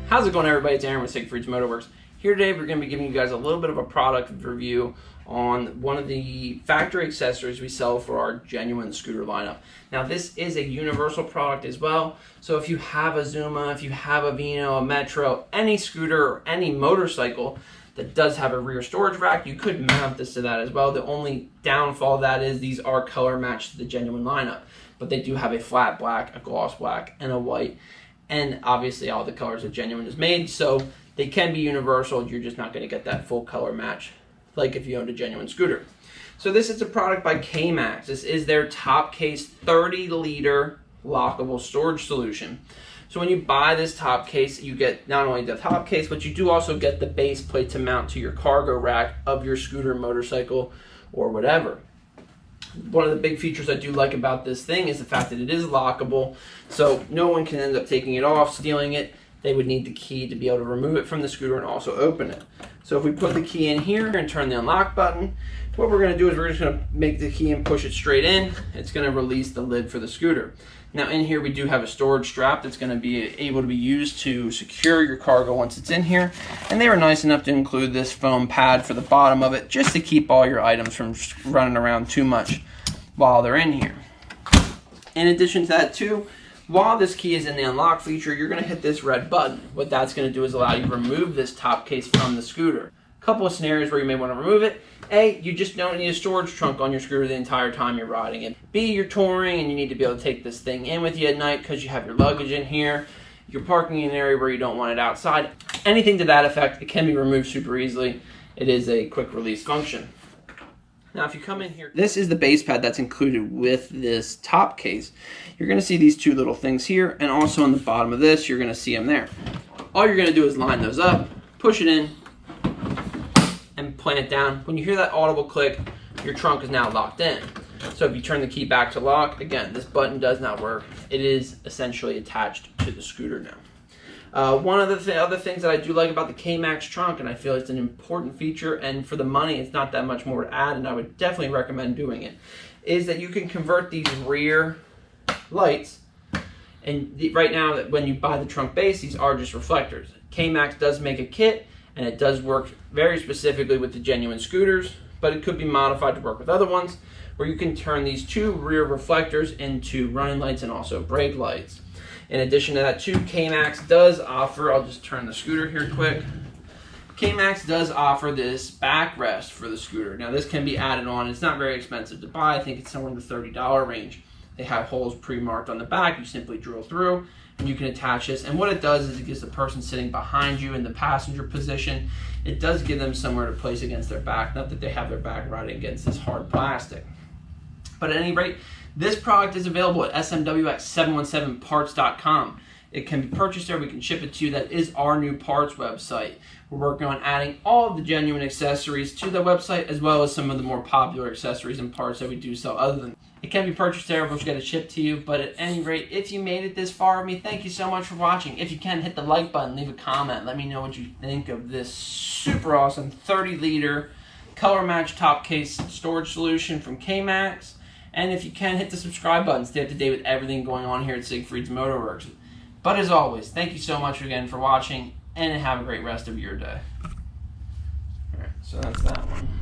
How's it going, everybody? It's Aaron with Siegfried's Motorworks. Here today we're going to be giving you guys a little bit of a product review on one of the factory accessories we sell for our genuine scooter lineup. Now this is a universal product as well, so if you have a Zuma, if you have a Vino, a Metro, any scooter or any motorcycle that does have a rear storage rack, you could mount this to that as well. The only downfall of that is these are color matched to the genuine lineup, but they do have a flat black, a gloss black, and a white. And obviously all the colors that Genuine is made, so they can be universal. You're just not going to get that full color match like if you owned a Genuine scooter. So this is a product by K-Max. This is their TopCase 30-liter lockable storage solution. So when you buy this TopCase, you get not only the TopCase, but you do also get the base plate to mount to your cargo rack of your scooter, motorcycle, or whatever. One of the big features I do like about this thing is the fact that it is lockable, so no one can end up taking it off, stealing it. They would need the key to be able to remove it from the scooter and also open it. So if we put the key in here and turn the unlock button, what we're going to do is we're just going to make the key and push it straight in. It's going to release the lid for the scooter. Now in here we do have a storage strap that's going to be able to be used to secure your cargo once it's in here. And they were nice enough to include this foam pad for the bottom of it just to keep all your items from running around too much while they're in here. In addition to that too, while this key is in the unlock feature, you're going to hit this red button. What that's going to do is allow you to remove this top case from the scooter. A couple of scenarios where you may want to remove it. A, you just don't need a storage trunk on your scooter the entire time you're riding it. B, you're touring and you need to be able to take this thing in with you at night because you have your luggage in here. You're parking in an area where you don't want it outside. Anything to that effect, it can be removed super easily. It is a quick release function. Now if you come in here, this is the base pad that's included with this top case. You're going to see these two little things here, and also on the bottom of this you're going to see them there. All you're going to do is line those up, push it in, and plant it down. When you hear that audible click, your trunk is now locked in. So if you turn the key back to lock, again, this button does not work. It is essentially attached to the scooter now. One of the other things that I do like about the K-Max trunk, and I feel it's an important feature, and for the money it's not that much more to add, and I would definitely recommend doing it, is that you can convert these rear lights, and right now when you buy the trunk base, these are just reflectors. K-Max does make a kit, and it does work very specifically with the genuine scooters, but it could be modified to work with other ones, where you can turn these two rear reflectors into running lights and also brake lights. In addition to that too, K-Max does offer, I'll just turn the scooter here quick. K-Max does offer this backrest for the scooter. Now this can be added on. It's not very expensive to buy. I think it's somewhere in the $30 range. They have holes pre-marked on the back. You simply drill through and you can attach this. And what it does is it gives the person sitting behind you in the passenger position, it does give them somewhere to place against their back. Not that they have their back right against this hard plastic. But at any rate, this product is available at smwx717parts.com. It can be purchased there. We can ship it to you. That is our new parts website. We're working on adding all of the genuine accessories to the website, as well as some of the more popular accessories and parts that we do sell other than. It can be purchased there. We'll get it shipped to you. But at any rate, if you made it this far with me, thank you so much for watching. If you can, hit the like button, leave a comment. Let me know what you think of this super awesome 30-liter color match top case storage solution from K-Max. And if you can, hit the subscribe button. Stay up to date with everything going on here at Siegfried's Motorworks. But as always, thank you so much again for watching, and have a great rest of your day. Alright, so that's that one.